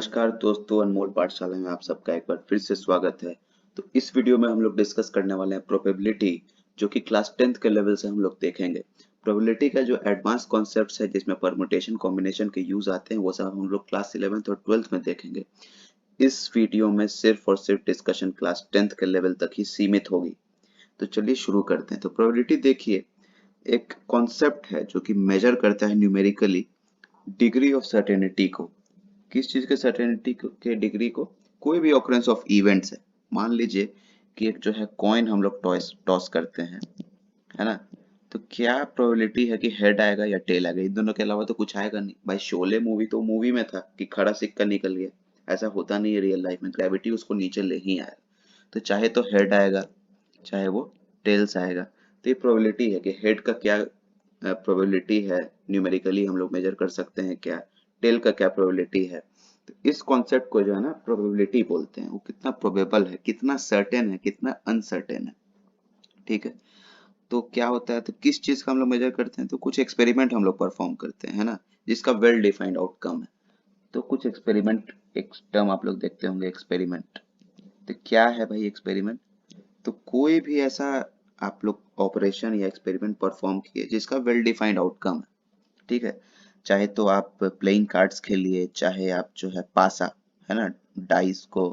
नमस्कार दोस्तों, अनमोल पाठशाला में आप सबका एक बार फिर से स्वागत है। तो इस वीडियो में हम लोग डिस्कस करने वाले हैं प्रोबेबिलिटी, जो कि क्लास 10th के लेवल से हम लोग देखेंगे। प्रोबेबिलिटी का जो एडवांस कॉन्सेप्ट्स है जिसमें परमुटेशन कॉम्बिनेशन के यूज आते हैं वो सब हम लोग क्लास 11th और 12th में देखेंगे। इस वीडियो में सिर्फ और सिर्फ डिस्कशन क्लास 10th के लेवल तक ही सीमित होगी। तो चलिए शुरू करते हैं। तो प्रोबेबिलिटी देखिए, एक कॉन्सेप्ट है जो कि मेजर करता है न्यूमेरिकली डिग्री ऑफ सर्टेनिटी को। किस चीज के सर्टेनिटी के डिग्री को? कोई भी ऑकरेंस ऑफ इवेंट्स है। मान लीजिए कि एक जो है कॉइन हम लोग टॉस टॉस करते हैं, है ना? तो क्या प्रोबेबिलिटी है कि हेड आएगा या टेल आएगा? इन दोनों के अलावा तो कुछ आएगा नहीं भाई। शोले मूवी तो मूवी में था कि खड़ा सिक्का निकल गया। ऐसा होता नहीं है रियल लाइफ में, ग्रेविटी उसको नीचे ले ही आएगा। तो चाहे तो हेड आएगा, चाहे वो टेल्स आएगा। तो ये प्रोबेबिलिटी है कि हेड का क्या प्रोबेबिलिटी है, न्यूमेरिकली हम लोग मेजर कर सकते हैं क्या, टेल का क्या प्रोबेबिलिटी है। तो इस कॉन्सेप्ट को जो है ना प्रोबेबिलिटी बोलते हैं। वो कितना प्रोबेबल है, कितना सर्टेन है, कितना अनसर्टेन है। ठीक है। तो क्या होता है, तो किस चीज का हम लोग मेजर करते हैं? तो कुछ एक्सपेरिमेंट हम लोग परफॉर्म करते हैं, है ना, जिसका वेल डिफाइंड आउटकम है। तो कुछ एक्सपेरिमेंट, एक टर्म आप लोग देखते होंगे, एक्सपेरिमेंट। तो क्या है भाई एक्सपेरिमेंट? तो कोई भी ऐसा आप लोग ऑपरेशन या एक्सपेरिमेंट परफॉर्म किए जिसका वेल डिफाइंड आउटकम है। ठीक है। चाहे तो आप प्लेइंग कार्ड्स खेलिए, चाहे आप जो है पासा, है ना, डाइस को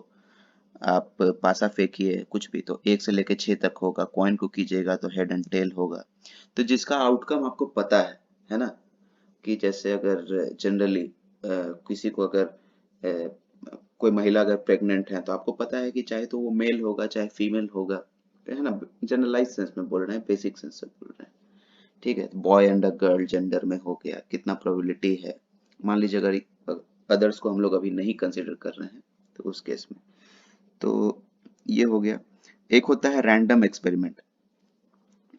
आप पासा फेंकिए, कुछ भी। तो 1 से लेके 6 तक होगा। कॉइन को कीजिएगा तो हेड एंड टेल होगा। तो जिसका आउटकम आपको पता है ना, कि जैसे अगर जनरली किसी को अगर कोई महिला अगर प्रेग्नेंट है तो आपको पता है कि चाहे तो वो मेल होगा चाहे फीमेल होगा, है ना। जनरलाइज सेंस में बोल रहे हैं, बेसिक सेंस से बोल रहे हैं। ठीक है। Boy and a girl gender में हो गया, कितना प्रोबेबिलिटी है। मान लीजिए अगर अदर्स को हम लोग अभी नहीं कंसिडर कर रहे हैं तो उस केस में, तो ये हो गया। एक होता है रैंडम एक्सपेरिमेंट।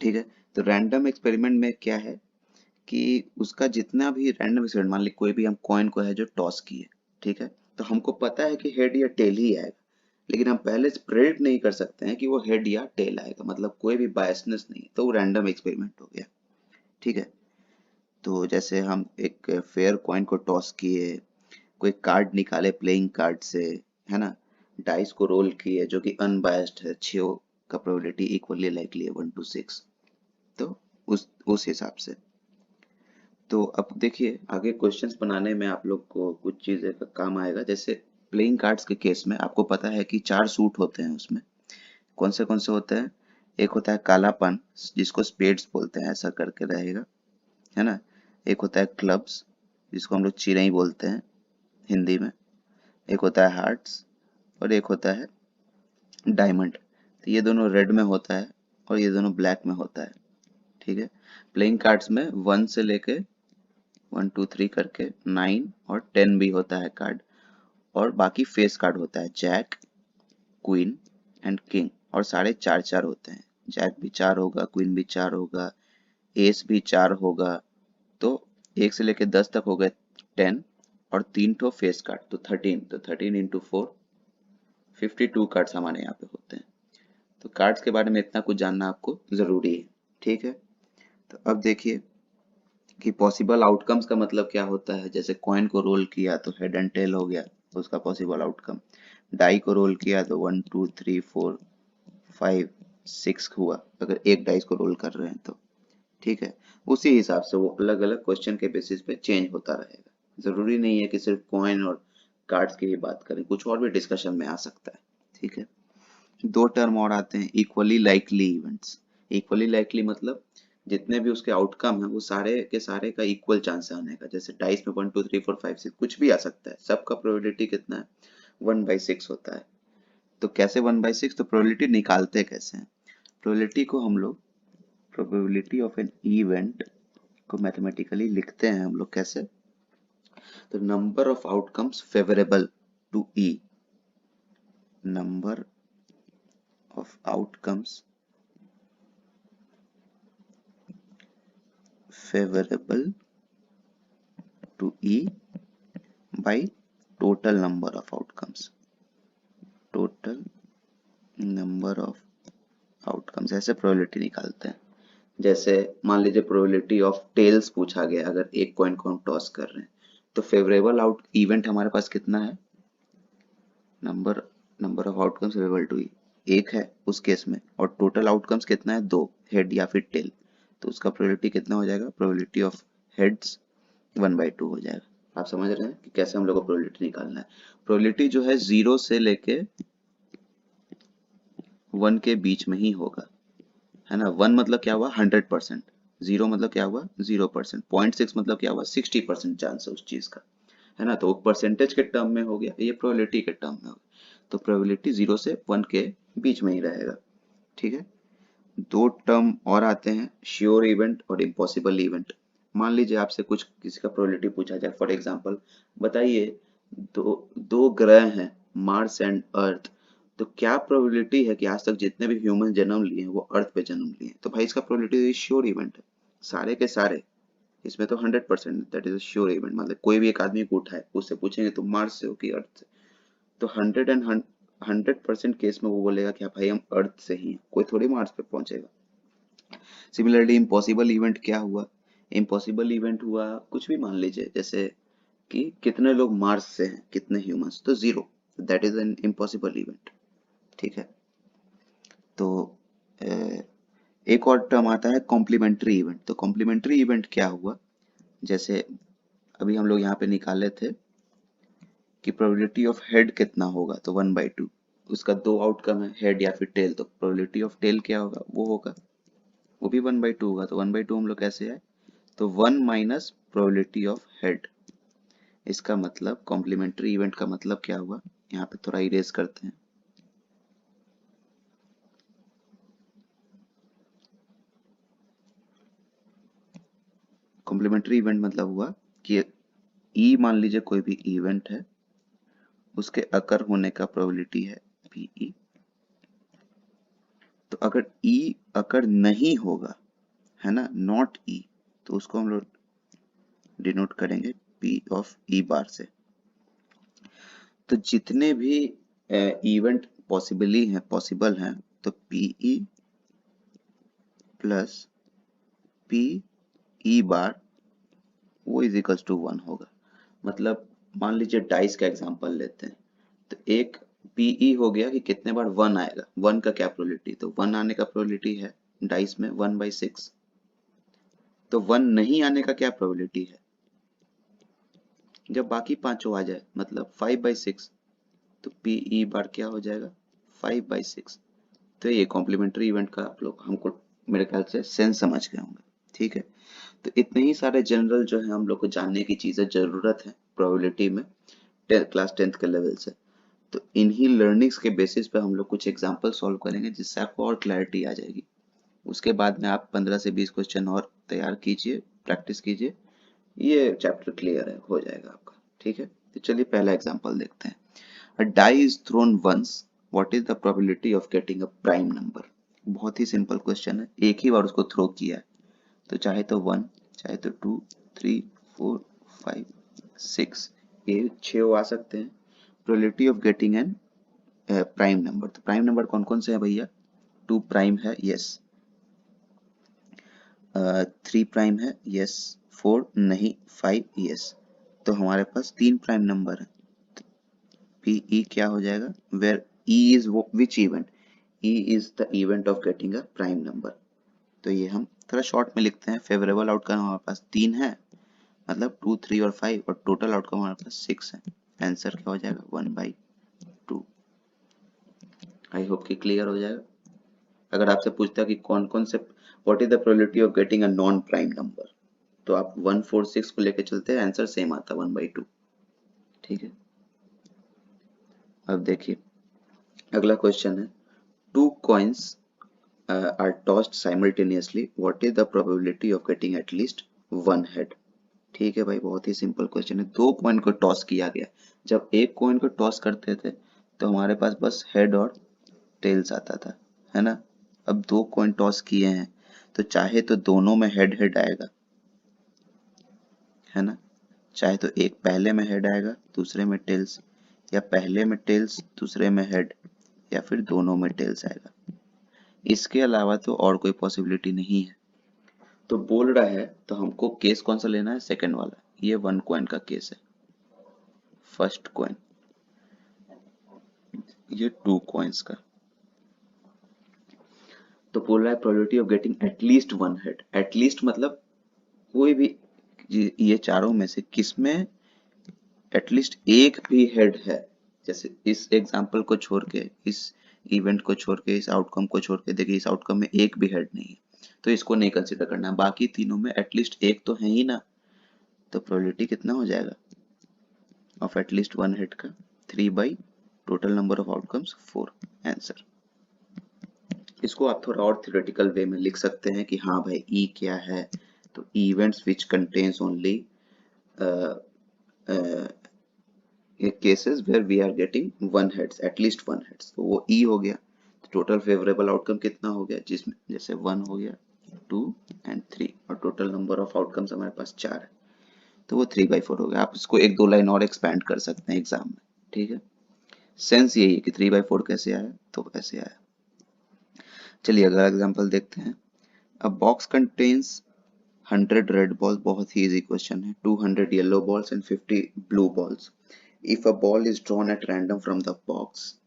ठीक है। तो रैंडम एक्सपेरिमेंट में क्या है कि उसका जितना भी रैंडम एक्सपेरिमेंट, मान ली कोई भी हम कॉइन को है जो टॉस किए, ठीक है, तो हमको पता है कि हेड या टेल ही आएगा। लेकिन हम पहले से प्रेडिक्ट नहीं कर सकते हैं कि वो हेड या टेल आएगा, मतलब कोई भी बायसनेस नहीं है, तो वो रैंडम एक्सपेरिमेंट हो गया। ठीक है। तो जैसे हम एक फेयर कॉइन को टॉस किए, कोई कार्ड निकाले प्लेइंग कार्ड से, है ना, डाइस को रोल किए जो कि अनबायस्ड है, 6 का प्रोबेबिलिटी इक्वली लाइकली है 1 to 6। तो उस हिसाब से। तो अब देखिए आगे क्वेश्चंस बनाने में आप लोग को कुछ चीजें का काम आएगा। जैसे प्लेइंग कार्ड्स के केस में आपको पता है कि 4 सूट होते हैं उसमें। कौन से होते हैं? एक होता है कालापन, जिसको स्पेड्स बोलते हैं, ऐसा करके रहेगा, है ना। एक होता है क्लब्स, जिसको हम लोग चिरई बोलते हैं हिंदी में। एक होता है हार्ट्स, और एक होता है डायमंड। तो ये दोनों रेड में होता है और ये दोनों ब्लैक में होता है। ठीक है। प्लेइंग कार्ड्स में 1 से लेके 1 2 3 करके 9 और 10 भी होता है कार्ड। और बाकी फेस कार्ड होता है जैक, क्वीन एंड किंग, और सारे 4 4 होते हैं। जैक भी 4 होगा, क्वीन भी 4 होगा, एस भी 4 होगा। तो 1 से लेके 10 तक हो गए 10, और 3 ठो फेस कार्ड तो 13। तो 13 into 4 52 कार्ड्स हमारे यहाँ पे होते हैं। तो कार्ड्स के बारे में इतना कुछ जानना आपको जरूरी है। ठीक है। तो अब देखिए कि पॉसिबल आउटकम्स का मतलब क्या होता है। जैसे कॉइन को रोल किया तो हेड एंड टेल हो गया, तो उसका पॉसिबल आउटकम। डाई को रोल किया तो 1 2 3 4 5 6 हुआ, अगर एक डाइस को रोल कर रहे हैं तो। ठीक है। उसी हिसाब से वो अलग अलग क्वेश्चन के बेसिस पे चेंज होता रहेगा। जरूरी नहीं है कि सिर्फ कॉइन और कार्ड्स की ही बात करें, कुछ और भी डिस्कशन में आ सकता है। ठीक है। 2 टर्म और आते हैं, equally likely events. Equally likely मतलब जितने भी उसके आउटकम है वो सारे के सारे का इक्वल चांस है आने का। जैसे डाइस में 1 2 3 4 5 6 कुछ भी आ सकता है, सबका प्रोबेबिलिटी कितना है? 1/6 होता है। तो कैसे 1/6? तो प्रोबेबिलिटी निकालते कैसे हैं? प्रोबेबिलिटी को हम लोग, प्रोबेबिलिटी ऑफ एन इवेंट को मैथमेटिकली लिखते हैं हम लोग कैसे? तो number of outcomes favourable to E, number of outcomes favorable to E by total number of outcomes, total number of outcomes। ऐसे प्रोबेबिलिटी निकालते हैं। जैसे मान लीजिए प्रोबेबिलिटी ऑफ टेल्स पूछा गया, अगर एक कॉइन को हम टॉस कर रहे हैं तो फेवरेबल आउट इवेंट हमारे पास कितना है? Number number of outcomes equal to एक है उस केस में, और टोटल आउटकम्स कितना है, दो, हेड या फिर टेल, तो उसका प्रोबेबिलिटी कितना हो जाएगा, प्रोबेबिलिटी ऑफ हेड्स 1/2 हो जाएगा। आप समझ रहे हैं कि कैसे हम लोग को प्रोबेबिलिटी निकालना है। प्रोबेबिलिटी जो है 0 से लेके 1 के बीच में ही होगा, है ना। 1 मतलब क्या हुआ, 100%। 0 मतलब क्या हुआ, 0%। 0.6 मतलब क्या हुआ, 60% चांस है उस चीज का, है ना। तो वो परसेंटेज के टर्म में हो गया, ये प्रोबेबिलिटी के टर्म में हो गया। तो प्रोबेबिलिटी 0 से 1 के बीच में ही रहेगा, ठीक है। दो टर्म और आते हैं, श्योर इवेंट और इम्पॉसिबल इवेंट। मान लीजिए आपसे कुछ किसी का प्रोबेबिलिटी पूछा जाए, फॉर एग्जांपल बताइए दो दो ग्रह हैं, मार्स एंड अर्थ, तो क्या प्रोबेबिलिटी है कि आज तक जितने भी ह्यूमन जन्म लिए हैं वो अर्थ पे जन्म लिए हैं, तो भाई इसका प्रोबेबिलिटी श्योर इवेंट है, सारे के सारे। इसमें तो 100% दैट इज श्योर इवेंट, मतलब कोई भी एक आदमी को उठाए उससे पूछेंगे तुम मार्स से हो कि अर्थ से, तो 100% केस में वो बोलेगा कि हाँ भाई हम अर्थ से ही हैं, कोई थोड़ी मार्स पे पहुंचेगा। सिमिलरली इम्पॉसिबल इवेंट क्या हुआ, इम्पॉसिबल इवेंट हुआ कुछ भी, मान लीजिए जैसे कि कितने लोग मार्स से हैं, कितने ह्यूमंस, तो 0, that is an impossible event, ठीक है। तो एक और टर्म आता है कॉम्प्लीमेंट्री इवेंट। तो कॉम्प्लीमेंट्री इवेंट क्या हुआ, जैसे अभी हम लोग यहाँ पे निकाले थे कि प्रोबेबिलिटी ऑफ हेड कितना होगा, तो 1/2। उसका दो आउटकम है, हेड या फिर टेल, तो प्रोबेबिलिटी ऑफ टेल क्या होगा, वो होगा, वो भी 1/2 होगा। तो 1/2 हम लोग कैसे है, तो 1 माइनस प्रोबेबिलिटी ऑफ हेड। इसका मतलब कॉम्प्लीमेंट्री इवेंट का मतलब क्या हुआ, यहाँ पे थोड़ा इरेज करते हैं। कॉम्प्लीमेंट्री इवेंट मतलब हुआ कि ई मान लीजिए कोई भी इवेंट है, उसके अकर होने का प्रोबेबिलिटी है पीई। तो अगर ई अकर नहीं होगा, है ना, नॉट ई, तो उसको हम लोग डिनोट करेंगे पी ऑफ ई बार से। तो जितने भी इवेंट पॉसिबल हैं, तो पीई प्लस पी ई बार वो इज इक्वल्स टू 1 होगा। मतलब मान लीजिए डाइस का एग्जांपल लेते हैं, तो एक पीई हो गया कि कितने बार 1 आएगा, 1 का क्या प्रोबेबिलिटी, तो 1 आने का प्रोबेबिलिटी है डाइस में 1/6। तो 1 नहीं आने का क्या प्रोबेबिलिटी है, जब बाकी पांचों आ जाए, मतलब 5/6, तो पीई बार क्या हो जाएगा, 5/6। तो ये कॉम्प्लीमेंट्री इवेंट का आप लोग हमको मेरे ख्याल से सेंस समझ गए होंगे, ठीक है। तो इतने ही सारे जनरल जो है हम लोग को जानने की चीजें जरूरत है प्रोबेबिलिटी में, क्लास 10th के लेवल से। तो इन्हीं लर्निंग्स के बेसिस पे हम लोग कुछ एग्जांपल सॉल्व करेंगे, जिससे आपको और क्लैरिटी आ जाएगी। उसके बाद में आप 15 से 20 क्वेश्चन और तैयार कीजिए, प्रैक्टिस कीजिए, ये चैप्टर क्लियर है, हो जाएगा आपका, ठीक है। तो चलिए पहला एग्जांपल देखते हैं। A die is thrown once. What is the probability of getting a prime number? बहुत ही सिंपल क्वेश्चन है, एक ही बार उसको थ्रो किया है, तो चाहे तो 1, चाहे तो 2, 3, 4, 5, 6, ये 6 आ सकते हैं। Probability of getting an prime number, तो प्राइम नंबर कौन कौन से है भैया, 2 प्राइम है, यस, 3 प्राइम है, यस, 4 नहीं, 5 यस। तो हमारे पास 3 प्राइम नंबर है। पीई क्या हो जाएगा, where E is which event, E is the event of getting a prime number. तो ये हम थोड़ा शॉर्ट में लिखते हैं, फेवरेबल आउटकम हमारे पास 3 है, मतलब 2, 3 और 5, और टोटल आउटकम हमारे पास 6 है। आंसर क्या हो जाएगा, 1/2। आई होप कि क्लियर हो जाएगा। अगर आपसे पूछता है कि कौन कौन से, what is the probability of getting a non prime number, तो आप 1, 4, 6 को लेके चलते हैं, आंसर सेम आता है 1/2, ठीक है। अब देखिए अगला क्वेश्चन है, two coins are tossed simultaneously, what is the probability of getting at least one head? ठीक है भाई, बहुत ही सिंपल क्वेश्चन है। दो कॉइन को टॉस किया गया, जब एक कॉइन को टॉस करते थे तो हमारे पास बस हेड और टेल्स आता था, है ना। अब दो कॉइन टॉस किए हैं, तो चाहे तो दोनों में हेड हेड आएगा, है ना, चाहे तो एक पहले में हेड आएगा दूसरे में टेल्स, या पहले में टेल्स दूसरे में हेड, या फिर दोनों में टेल्स आएगा। इसके अलावा तो और कोई पॉसिबिलिटी नहीं है। तो बोल रहा है तो हमको केस कौन सा लेना है, सेकंड वाला, ये 1 कॉइन का केस है, फर्स्ट कॉइन। ये 2 कॉइन्स का। तो बोल रहा है probability of getting at least one head. At least मतलब कोई भी ये चारों में से किसमें एटलीस्ट एक भी हेड है। जैसे इस एग्जांपल को छोड़ के, इस इवेंट को छोड़ के, इस आउटकम को छोड़ के, देखिए इस आउटकम में एक भी हेड नहीं है, तो इसको नहीं कंसीडर करना है। बाकी तीनों में एटलीस्ट एक तो है ही ना, तो प्रोबेबिलिटी कितना हो जाएगा ऑफ एटलीस्ट वन हेड का 3 by total number of outcomes 4। Answer. इसको आप थोड़ा और थ्योरेटिकल वे में लिख सकते हैं कि हाँ भाई ई क्या है, तो events which contains only cases where we are getting one heads, at least one heads, तो वो E हो गया। तो टोटल फेवरेबल आउटकम कितना हो गया, जिसमें जैसे 1 हो गया, 2 एंड 3, और टोटल नंबर ऑफ आउटकम्स हमारे पास 4 है, तो वो 3/4 हो गया। आप इसको एक दो लाइन और एक्सपैंड कर सकते हैं एग्जाम में, ठीक है। सेंस यही है कि 3/4 कैसे आया, तो ऐसे आया। चलिए अगला एग्जाम्पल देखते हैं। अ बॉक्स कंटेन्स 100 रेड balls, बहुत ही इजी क्वेश्चन है, 200 yellow balls and 50 blue balls. If a ball is drawn at random from the box,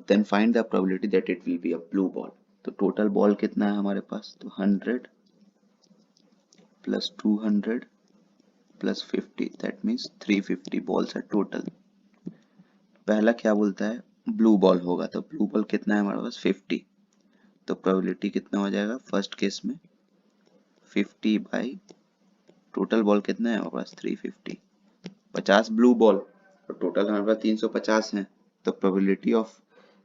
then find the probability that it will be a blue ball. तो total ball कितना है हमारे पास, तो 100 plus 200 plus 50, that means 350 balls है total. पहला क्या बोलता है, ब्लू बॉल होगा, तो ब्लू बॉल कितना है हमारे पास 50, तो प्रोबेबिलिटी कितना हो जाएगा फर्स्ट केस में 50 बाई टोटल बॉल कितना है हमारे पास 350, 50 ब्लू बॉल और टोटल हमारे पास 350 है, तो probability of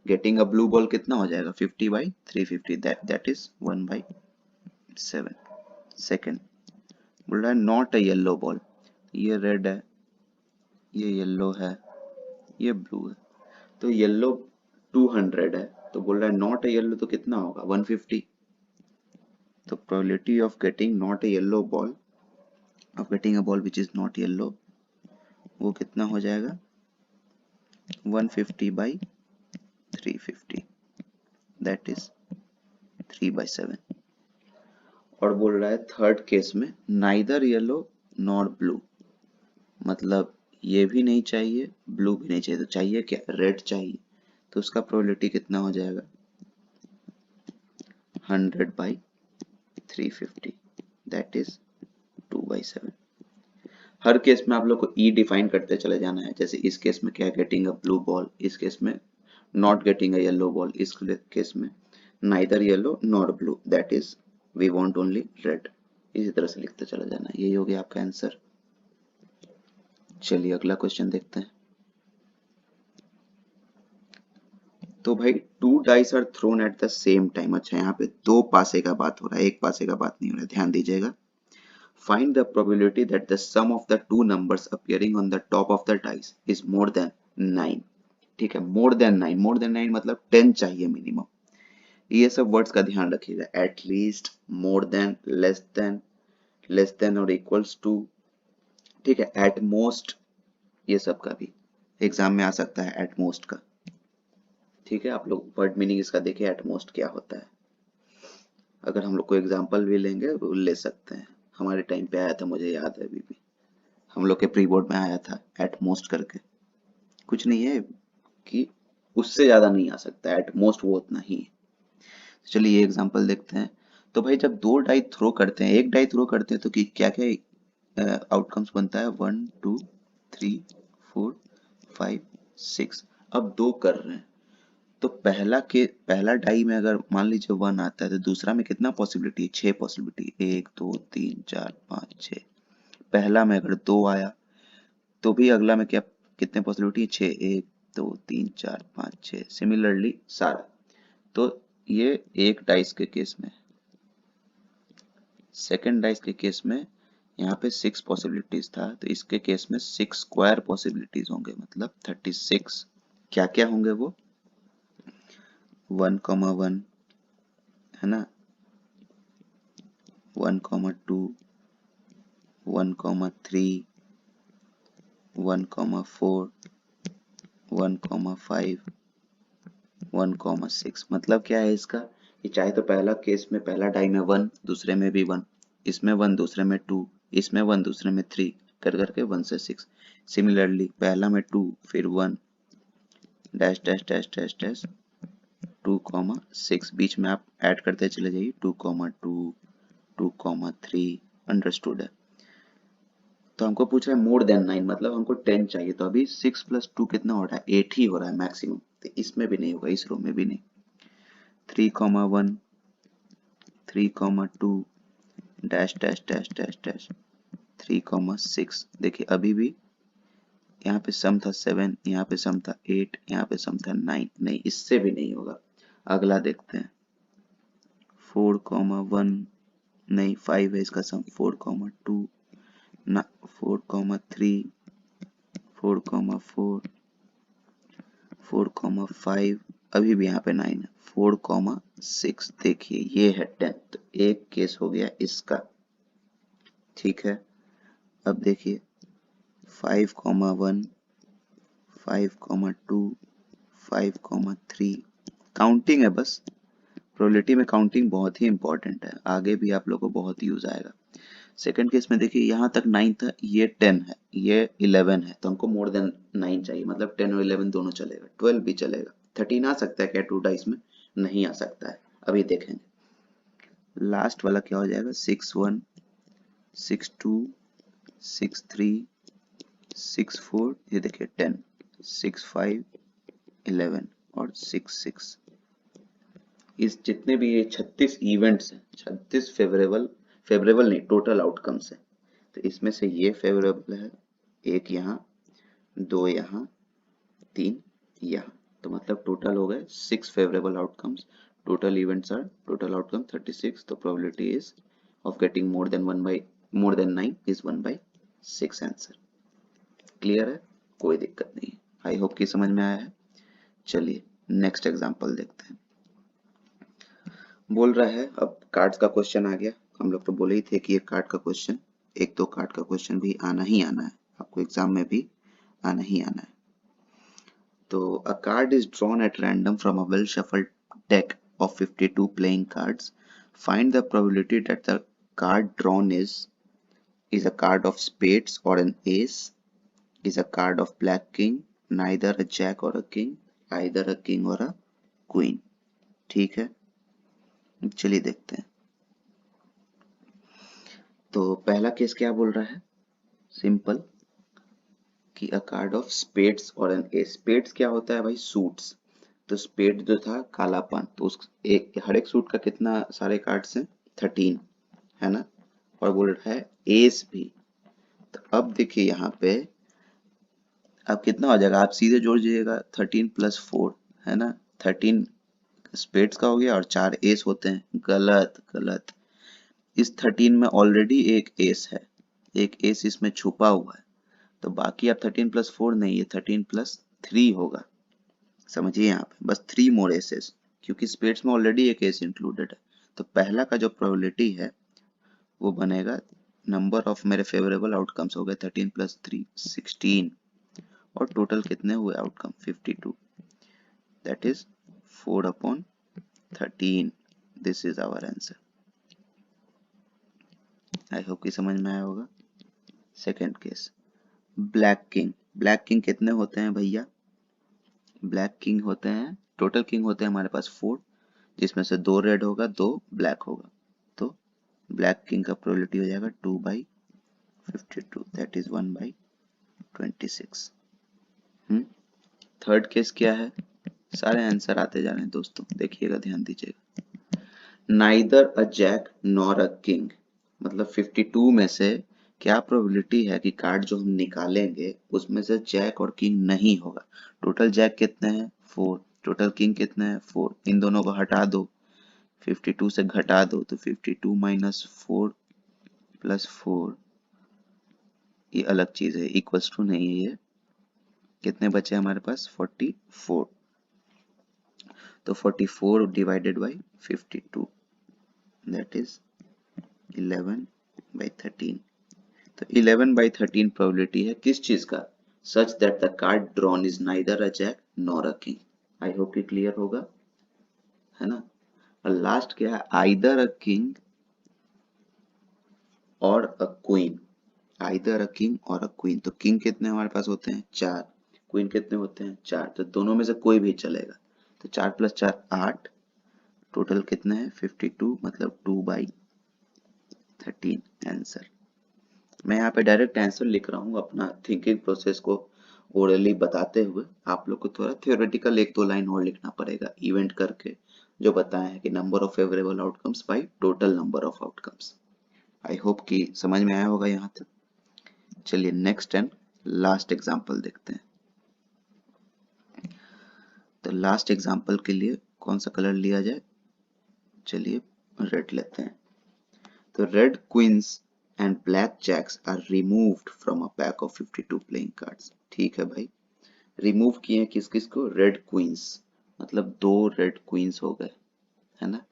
getting a blue ball कितना हो जाएगा 50/350, दैट इज 1/7। सेकंड बोल रहा है नॉट अ येलो बॉल, ये रेड है, ये येलो है, ये ब्लू है, तो येलो 200 है, तो बोल रहा है नॉट अ येलो, तो कितना होगा 150, तो probability of getting not a yellow ball, of getting a ball which is not yellow, वो कितना हो जाएगा 150/350, दैट इज 3/7। और बोल रहा है थर्ड केस में नाइदर येलो नॉर ब्लू, मतलब ये भी नहीं चाहिए ब्लू भी नहीं चाहिए, तो चाहिए क्या, रेड चाहिए, तो उसका प्रोबेबिलिटी कितना हो जाएगा 100/350, दैट इज 2/7। हर केस में आप लोग को ई डिफाइन करते चले जाना है। जैसे इस केस में क्या, गेटिंग अ ब्लू बॉल, इस केस में not getting a yellow ball, इस केस में neither yellow nor blue, that is we want only red. इसी तरह से लिखते चला जाना है। यही हो गया आपका आंसर। चलिए अगला क्वेश्चन देखते हैं। तो भाई 2 dice are thrown at the same time. अच्छा यहाँ पे दो पासे का बात हो रहा है, एक पासे का बात नहीं हो रहा है, ध्यान दीजिएगा। Find the probability that the sum of the two numbers appearing on the top of the dice is more than 9। ठीक है, मोर देन 9, मोर देन 9 मतलब 10 चाहिए मिनिमम। ये सब वर्ड्स का ध्यान रखिएगा, at least, more than, less than और इक्वल्स टू, ठीक है, एट मोस्ट, ये सब का भी एग्जाम में आ सकता है एट मोस्ट का। ठीक है, आप लोग वर्ड मीनिंग इसका देखिए एट मोस्ट क्या होता है। अगर हम लोग को एग्जाम्पल भी लेंगे वो ले सकते हैं, हमारे टाइम पे आया था, मुझे याद है अभी भी, हम लोग के प्री बोर्ड में आया था एट मोस्ट करके। कुछ नहीं है कि उससे ज्यादा नहीं आ सकता, एट मोस्ट वो उतना ही है। तो चलिए ये एग्जांपल देखते हैं। तो भाई जब दो डाई थ्रो करते हैं, एक डाई थ्रो करते हैं, तो क्या क्या आउटकम्स बनता है, 1 2 3 4 5 6। अब दो कर रहे हैं, तो पहला डाई में अगर मान लीजिए 1 आता है, तो दूसरा में कितना पॉसिबिलिटी है, 6 पॉसिबिलिटी, 1 2 3 4 5 6। पहला में अगर 2 आया तो भी अगला में क्या, कितने पॉसिबिलिटी है, 6, 1 2 3 4 5 6, सिमिलरली सारा। तो ये एक डाइस के केस में। सेकेंड डाइस के केस में यहाँ पे 6 पॉसिबिलिटीज था, तो इसके केस में 6 स्क्वायर पॉसिबिलिटीज होंगे, मतलब 36। क्या क्या होंगे वो, 1,1 है ना, 1,2, 1,3, 1,4, 1,5, 1,6। मतलब क्या है इसका, कि चाहे तो पहला केस में पहला डाई में 1, दूसरे में भी 1, इसमें 1, दूसरे में 2, इसमें 1, दूसरे में 3, कर करके 1 से 6। सिमिलरली पहला में 2, फिर 1, dash dash dash dash dash 2,6 बीच में आप ऐड करते चले जाइए 2,2 2,3 अंडरस्टूड है। तो हमको पूछ रहा है मोर देन 9 मतलब हमको 10 चाहिए, तो अभी 6 प्लस 2 कितना हो रहा है 8 ही हो रहा है मैक्सिमम, तो इसमें भी नहीं होगा, इस रो में भी नहीं। 3,1 3,2 dash dash dash dash dash 3,6 देखिए अभी भी यहाँ पे सम था 7, यहाँ पे सम था 8, यहाँ पे सम था 9, नहीं इससे भी नहीं होगा। अगला देखते हैं 4,1 नहीं 5 है इसका सम 4,2 ना 4,3 4,4 4,5 अभी भी यहाँ पे 9 है 4,6 देखिए ये है 10, तो एक केस हो गया इसका। ठीक है, अब देखिए 5,1 5,2 5,3 काउंटिंग है बस। प्रोबेबिलिटी में काउंटिंग बहुत ही इंपॉर्टेंट है, आगे भी आप लोगों को बहुत यूज आएगा। सेकंड केस में देखिए यहाँ तक 9 था, ये 10 है, ये 11 है, तो हमको मोर देन 9 चाहिए, मतलब 10 और 11 दोनों चलेगा, 12 भी चलेगा। 13 आ सकता है क्या टू डाइस में? नहीं आ सकता है, अभी देखेंगे। लास्ट वाला क्या हो जाएगा 6,1 6,2 6,3 6,4 ये देखिए 10 6,5 11 और 6,6 इस जितने भी ये 36 इवेंट्स हैं, 36 फेवरेबल नहीं टोटल आउटकम्स है, तो इसमें से ये फेवरेबल है, एक यहाँ, दो यहाँ, 3 यहाँ, तो मतलब टोटल हो गए 6 favourable outcomes. Total events are total outcome 36, तो probability is of getting more than 9 is 1/6 answer. Clear है, कोई दिक्कत नहीं है, आई होप कि समझ में आया है। चलिए नेक्स्ट एग्जांपल देखते हैं। बोल रहा है अब कार्ड्स का क्वेश्चन आ गया, हम लोग तो बोले ही थे कि ये कार्ड का क्वेश्चन, एक दो कार्ड का क्वेश्चन भी आना ही आना है, आपको एग्जाम में भी आना ही आना है। तो a card is drawn at random from a well shuffled deck of 52 playing cards. Find the probability that the card drawn is a card of spades or an ace, is a card of black king, neither a jack or a king, either a king or a queen। ठीक है, चलिए देखते हैं। तो पहला case क्या बोल रहा है, सिंपल कि अ कार्ड ऑफ स्पेड्स और एन एस। स्पेड्स क्या होता है भाई, सूट्स, तो स्पेड जो था कालापन, तो उस एक हर एक सूट का कितना सारे कार्ड्स हैं 13 है ना, और बोल रहा है एस भी। तो अब देखिए यहाँ पे अब कितना हो जाएगा, आप सीधे जोड़ दीजिएगा 13 + 4 है ना, 13 स्पेड्स का हो गया और 4 एस होते हैं, गलत गलत। इस 13 में ऑलरेडी एक एस है, एक एस इसमें छुपा हुआ है, तो बाकी अब 13 + 4 नहीं, ये 13 + 3 होगा। समझिए यहाँ पे बस 3 मोर एसेस, क्योंकि स्पेड्स में ऑलरेडी एक एस इंक्लूडेड है, तो पहला का जो प्रोबेबिलिटी है वो बनेगा नंबर ऑफ मेरे फेवरेबल आउटकम्स हो गए 13 + 3 16, और टोटल कितने हुए outcome 52, that is 4/13। This is our answer. I hope कि समझ में आया होगा। Second case black king. Black king कितने होते हैं भैया, ब्लैक किंग होते हैं, टोटल किंग होते हैं हमारे पास 4, जिसमें से 2 रेड होगा 2 ब्लैक होगा, तो ब्लैक किंग का प्रोबेबिलिटी हो जाएगा 2/52, दैट इज 1/26। थर्ड केस क्या है, सारे आंसर आते जा रहे हैं दोस्तों, देखिएगा ध्यान दीजिएगा। Neither a jack nor a king, मतलब 52 में से क्या प्रोबेबिलिटी है कि कार्ड जो हम निकालेंगे उसमें से जैक और किंग नहीं होगा। टोटल जैक कितने हैं 4, टोटल किंग कितने हैं 4, इन दोनों को हटा दो, 52 से घटा दो, तो 52 - 4 + 4 ये अलग चीज है, इक्वल्स टू नहीं है ये। कितने बचे हमारे पास 44, तो 44 डिवाइडेड बाई 52 दैट इज 11/13। तो 11/13 प्रोबेबिलिटी है किस चीज का, such that the card drawn is neither a jack nor a king. I hope कि क्लियर होगा, है ना। और लास्ट क्या है, आइदर अ किंग और a queen, either a king और अ क्वीन। तो किंग कितने हमारे पास होते हैं 4, क्वीन कितने होते हैं 4, तो दोनों में से कोई भी चलेगा। तो 4 + 4 8, टोटल कितना है 52, मतलब 2/13 आंसर। मैं यहाँ पे डायरेक्ट आंसर लिख रहा हूँ अपना थिंकिंग प्रोसेस को ओरली बताते हुए। आप लोग को थोड़ा थियोरेटिकल 1-2 लाइन और लिखना पड़ेगा इवेंट करके, जो बताए हैं कि number of favourable outcomes by total number of outcomes. I hope कि समझ में आया होगा यहाँ तक। चलिए नेक्स्ट एंड लास्ट एग्जाम्पल देखते हैं। तो लास्ट एग्जाम्पल के लिए कौन सा कलर लिया जाए, चलिए रेड लेते हैं। तो red queens and black jacks are removed from a pack of 52 playing cards. ठीक है भाई, रिमूव किए हैं किस किस को, रेड क्वींस, मतलब 2 रेड क्वींस हो गए, है ना,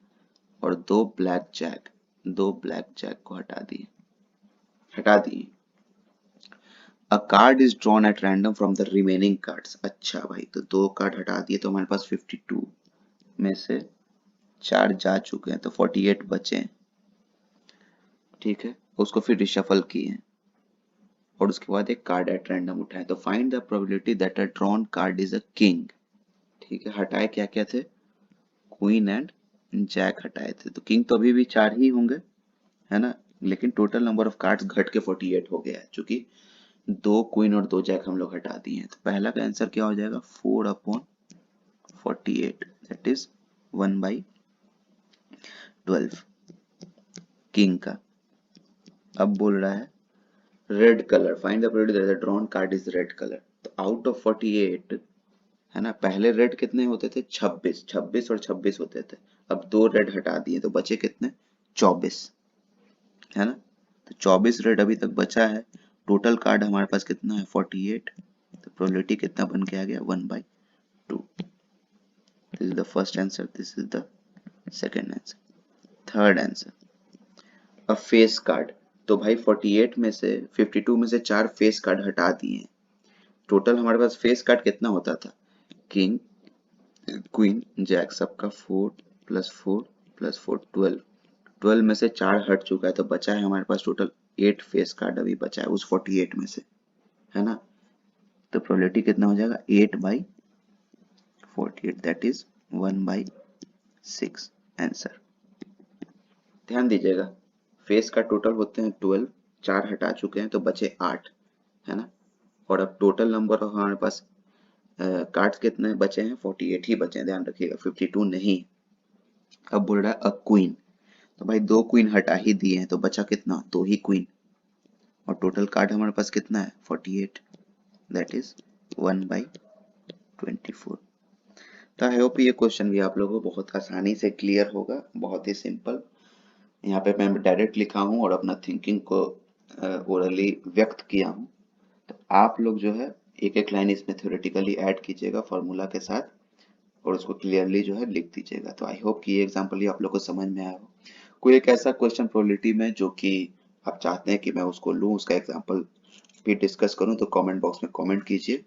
और 2 ब्लैक जैक को हटा दिए। अ card is drawn at random from the remaining cards. अच्छा भाई, तो 2 कार्ड हटा दिए तो हमारे पास 52 में से 4 जा चुके हैं, तो 48 बचे हैं। ठीक है, उसको फिर रिशफल किए हैं और उसके बाद एक कार्ड एट रैंडम उठाए। तो find the probability that a drawn card is a king. ठीक है, हटाए क्या क्या थे, क्वीन एंड जैक हटाए थे, तो किंग तो अभी भी 4 ही होंगे, है ना, लेकिन टोटल नंबर ऑफ कार्ड्स घट के 48 हो गया है, क्योंकि 2 क्वीन और 2 जैक हम लोग हटा दिए हैं। तो पहला का आंसर क्या हो जाएगा, 4/48, दैट इज 1/12 किंग का। अब बोल रहा है red colour, find the probability that the drawn card is red colour. तो आउट ऑफ 48, है ना, पहले रेड कितने होते थे, 26 और 26 होते थे। अब 2 रेड हटा दिए तो बचे कितने, 24, है ना। तो 24 रेड अभी तक बचा है। टोटल कार्ड हमारे पास कितना है 48, तो प्रोबेबिलिटी कितना बन के आ गया 1/2। This is the first answer, this is the second answer. Third answer, a face card. तो भाई 48 में से 52 में से 4 फेस कार्ड हटा दिए हैं। टोटल हमारे पास फेस कार्ड कितना होता था, किंग क्वीन जैक सबका 4 + 4 + 4 12, 12 में से 4 हट चुका है, तो बचा है हमारे पास टोटल 8 फेस कार्ड अभी बचा है उस 48 में से, है ना। तो प्रोबेबिलिटी कितना हो जाएगा 8/48, दैट इज 1/6 आंसर। ध्यान दीजिएगा, फेस का टोटल होते हैं 12, 4 हटा चुके हैं तो बचे 8, है ना। और अब टोटल नंबर ऑफ हमारे पास कार्ड्स कितने बचे हैं, 48 ही बचे हैं, ध्यान रखिएगा 52 नहीं। अब बोल रहा है अ क्वीन, तो भाई 2 क्वीन हटा ही दिए हैं तो बचा कितना, 2 ही क्वीन, और टोटल कार्ड हमारे पास कितना है 48, दैट इज 1/24। तो आई होप ये क्वेश्चन भी आप लोगों को बहुत आसानी से क्लियर होगा, बहुत ही सिंपल। यहाँ पे मैं डायरेक्ट लिखा हूँ और अपना थिंकिंग को ओरली व्यक्त किया हूँ। तो आप लोग जो है एक एक लाइन इसमें थ्योरेटिकली ऐड कीजिएगा फॉर्मूला के साथ, और उसको क्लियरली जो है लिख दीजिएगा। तो आई होप कि ये एग्जांपल ही आप लोग को समझ में आया हो। कोई एक ऐसा क्वेश्चन प्रोबेबिलिटी में जो कि आप चाहते हैं कि मैं उसको लूँ, उसका एग्जांपल भी डिस्कस करूँ, तो कमेंट बॉक्स में कमेंट कीजिए।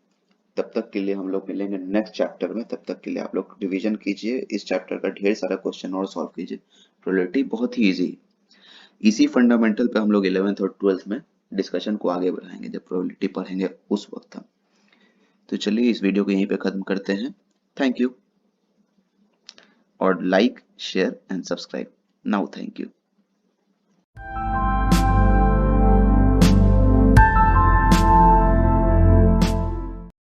तब तक के लिए हम लोग मिलेंगे नेक्स्ट चैप्टर में। तब तक के लिए आप लोग रिवीजन कीजिए, इस चैप्टर का ढेर सारा क्वेश्चन और सॉल्व कीजिए। प्रोबेबिलिटी बहुत ही इजी, इसी फंडामेंटल पे हम लोग 11th और 12th में डिस्कशन को आगे बढ़ाएंगे, जब प्रोबेबिलिटी पढ़ेंगे उस वक्त हम। तो चलिए इस वीडियो को यहीं पे खत्म करते हैं। थैंक यू, और like share and subscribe now. Thank you.